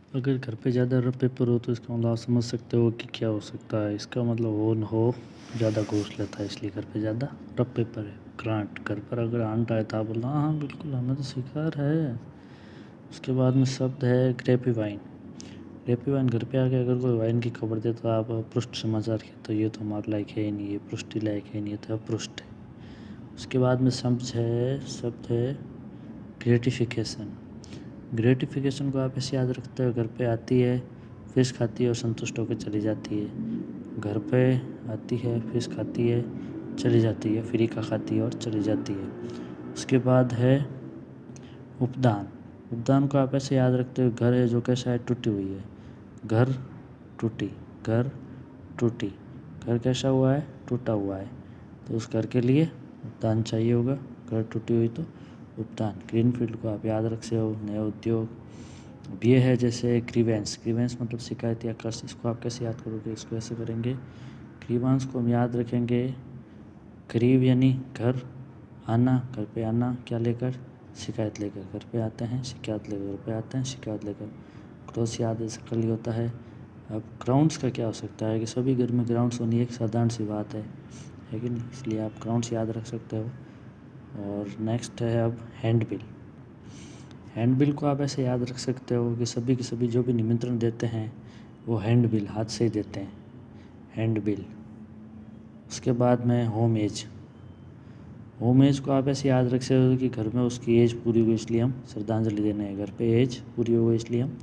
अगर घर पे ज़्यादा रफ पेपर हो तो इसका मतलब आप समझ सकते हो कि क्या हो सकता है। इसका मतलब हो न हो ज़्यादा घूस लेता है, इसलिए घर पे ज़्यादा रफ पेपर है। ग्रांट, घर पर अगर आंट आए तो आप बोलना हाँ हाँ बिल्कुल हमें तो स्वीकार है। उसके बाद में शब्द है ग्रेपी वाइन। ग्रेपी वाइन, घर पे आके अगर कोई वाइन की खबर दे तो आप पृष्ठ समाचार के तो ये तो हमारे लायक है ही नहीं, ये पृष्ठ लायक है नहीं, ये तो अपृष्ठ है। उसके बाद में शब्द है ग्रेटिफिकेशन। ग्रेटिफिकेशन को आप ऐसे याद रखते हो, घर पे आती है, फिश खाती है और संतुष्ट होकर चली जाती है। घर पे आती है, फिश खाती है, चली जाती है, फ्री का खाती है और चली जाती है। उसके बाद है उपदान। उपदान को आप ऐसे याद रखते हो, घर है जो कैसा है, टूटी हुई है। घर टूटी, घर टूटी, घर कैसा हुआ है, टूटा हुआ है, तो उस घर के लिए उपदान चाहिए होगा। घर टूटी हुई तो उपदान। ग्रीनफील्ड को आप याद रख सकते हो, नए उद्योग। अब ये है जैसे ग्रीवेंस। ग्रीवेंस मतलब शिकायत या कष्ट। इसको आप कैसे याद करोगे, इसको ऐसे करेंगे, ग्रीवांस को हम याद रखेंगे, गरीब यानी घर, आना, घर पे आना क्या लेकर, शिकायत लेकर। घर पे आते हैं शिकायत लेकर, घर पे आते हैं शिकायत लेकर। क्रॉस याद ऐसे कल ही होता है। अब ग्राउंड्स का क्या हो सकता है कि सभी घर में ग्राउंड्स होनी एक साधारण सी बात है कि नहीं, इसलिए आप ग्राउंड्स याद रख सकते हो। और नेक्स्ट है अब हैंड बिल। हैंड बिल को आप ऐसे याद रख सकते हो कि सभी के सभी जो भी निमंत्रण देते हैं वो हैंड बिल हाथ से ही देते हैं, हैंड बिल। उसके बाद में होम एज। होम एज को आप ऐसे याद रख सकते हो कि घर में उसकी एज पूरी हुई इसलिए हम श्रद्धांजलि देने हैं, घर पे एज पूरी हो गई इसलिए हम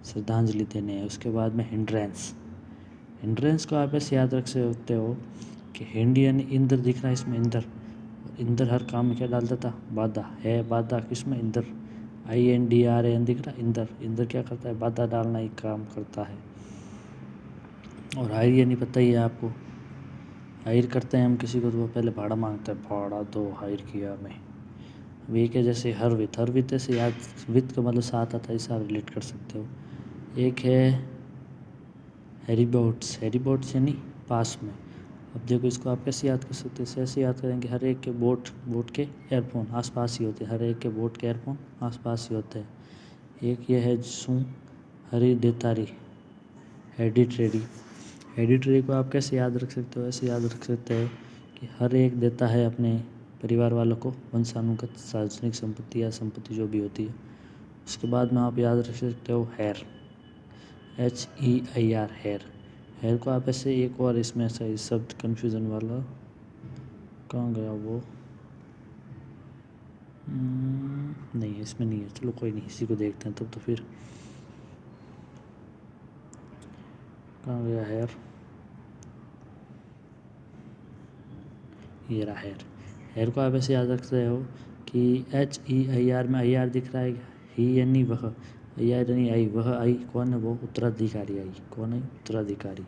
श्रद्धांजलि देने हैं। उसके बाद में हिंड्रेंस। हिंड्रेंस को आप ऐसे याद रख सकते हो कि हिंड यानी इंद्र दिख रहा है, इसमें इंद्र, इंद्र हर काम में क्या डालता था, बाधा है। बाधा किसमें, इंद्र, INDRAN दिख रहा है, इंद्र। इंद्र क्या करता है, बाधा डालना ही काम करता है। और हायर यानी पता ही है आपको, हायर करते हैं हम किसी को तो वो पहले भाड़ा मांगता है, भाड़ा दो, हायर किया मैं। वे के जैसे हर वित्त ऐसे याद, वित्त का मतलब साथ आता है, इसे आप रिलेट कर सकते हो। एक है हैरीबोट्स यानी पास में। अब देखो इसको आप कैसे याद कर सकते हैं, ऐसे याद करेंगे, हर एक के बोट के एयरफोन आसपास ही होते हैं, हर एक के बोट के एयरफोन आसपास ही होते हैं। एक ये है जसूं हरी देतारी, हेडिटरी को आप कैसे याद रख सकते हो, ऐसे याद रख सकते हैं कि हर एक देता है अपने परिवार वालों को वंशानुगत सार्वजनिक संपत्ति या संपत्ति जो भी होती है। उसके बाद में आप याद रख सकते हो हेयर, HEIR, हेयर को आप ऐसे एक और इसमें ऐसा शब्द कन्फ्यूज़न वाला कहाँ गया वो, नहीं इसमें नहीं है, चलो कोई नहीं, इसी को देखते हैं तब। तो फिर कहाँ गया हेयर, ये रहा हेयर। हेयर को आप ऐसे याद रखते हो कि HEIR में IR दिख रहा है, ही यानी वह, IR यानी आई, वह आई कौन है, वो उत्तराधिकारी, आई कौन है, उत्तराधिकारी।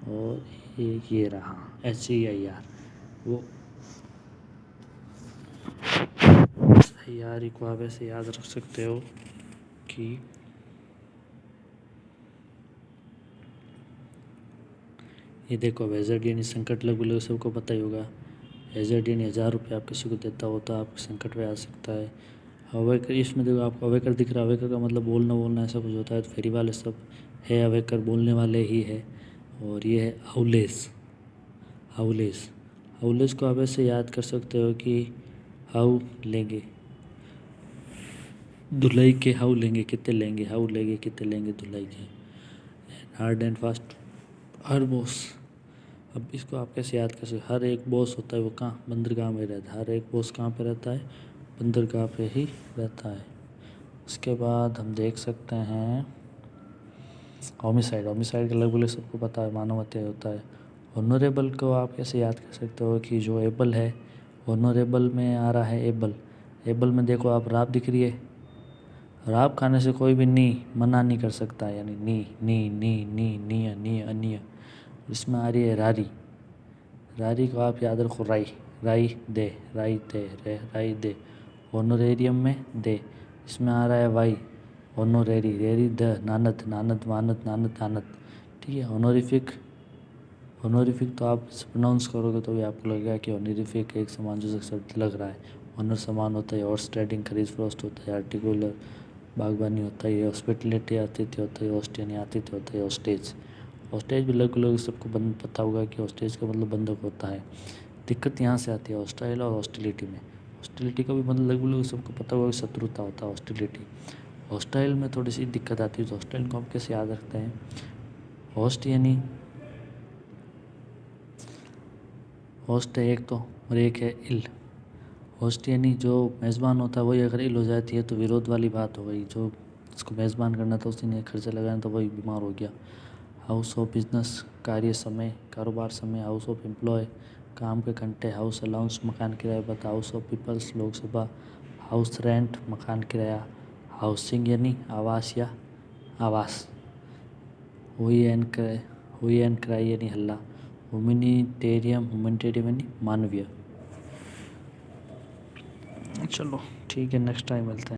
और एक ये रहा HEIR, वो IR को आप ऐसे याद रख सकते हो कि ये देखो हैज़र्ड यानी संकट, लगभग सबको पता ही होगा। हैज़र्ड यानी 1000 रुपये आप किसी को देता हो तो आप संकट में आ सकता है। अवेकर, इसमें देखो आपको अवेकर दिख रहा है, अवेकर का मतलब बोलना ऐसा कुछ होता है, तो फेरी वाले सब है, अवेकर बोलने वाले ही है। और ये है हाउलेस को आप ऐसे याद कर सकते हो कि हाउ लेंगे, धुलाई के हाउ लेंगे कितने लेंगे, हाउ लेंगे कितने लेंगे धुलाई के। Hard and fast, her boss. अब इसको आप कैसे याद कर सकते, हर एक बॉस होता है वो कहाँ, बंदरगाह में रहता है, हर एक बॉस कहाँ पे रहता है, बंदरगाह पे ही रहता है। उसके बाद हम देख सकते हैं होमिसाइड का लगभग सबको पता है, मानव हत्या होता है। ऑनरेबल को आप कैसे याद कर सकते हो कि जो एबल है, ऑनरेबल में आ रहा है एबल। एबल में देखो आप राब दिख रही है, राब खाने से कोई भी नी मना नहीं कर सकता, यानी नी अनिय। इसमें आ रही है रारी को आप याद रखो, राई दे। ऑनोरेरियम में दे, इसमें आ रहा है वाई, ऑनोरेरी द, नानद। ठीक है। ऑनोरिफिक तो आप प्रोनाउंस करोगे तो भी आपको लगेगा कि ऑनरिफिक एक समानजूसक शब्द लग रहा है। ऑनर समान होता है, हॉर्स ट्रेडिंग खरीद फरोख्त होता है, आर्टिकुलर बागवानी होता है, ये हॉस्पिटलिटी आतिथ्य होता है, होस्टियनी आतिथ्य होता है, होस्टेज। होस्टेज भी लगभग सबको बंद पता होगा कि होस्टेज का मतलब बंधक होता है। दिक्कत यहाँ से आती है हॉस्टाइल और हॉस्टिलिटी में। हॉस्टिलिटी का भी मतलब लगभग सबको पता होगा कि शत्रुता होता है हॉस्टिलिटी। हॉस्टाइल में थोड़ी सी दिक्कत आती है। तो हॉस्टाइल को हम कैसे याद रखते हैं? होस्ट यानी होस्ट है एक तो, और एक है इल। होस्ट यानी जो मेज़बान होता है वही अगर इल हो जाती है तो विरोध वाली बात हो गई। जो जिसको मेज़बान करना था उसी ने खर्चा लगाया तो वही बीमार हो गया। हाउस ऑफ बिजनेस कार्य समय, कारोबार समय। हाउस ऑफ एम्प्लॉय काम के घंटे। हाउस अलाउंस मकान किराया भत्ता। House of peoples Lok Sabha. House rent मकान किराया। हाउसिंग यानी आवास या आवास। हुई एंड क्राई यानी हल्ला। ह्यूमैनिटेरियम यानी मानवीय। चलो ठीक है, नेक्स्ट टाइम मिलते हैं।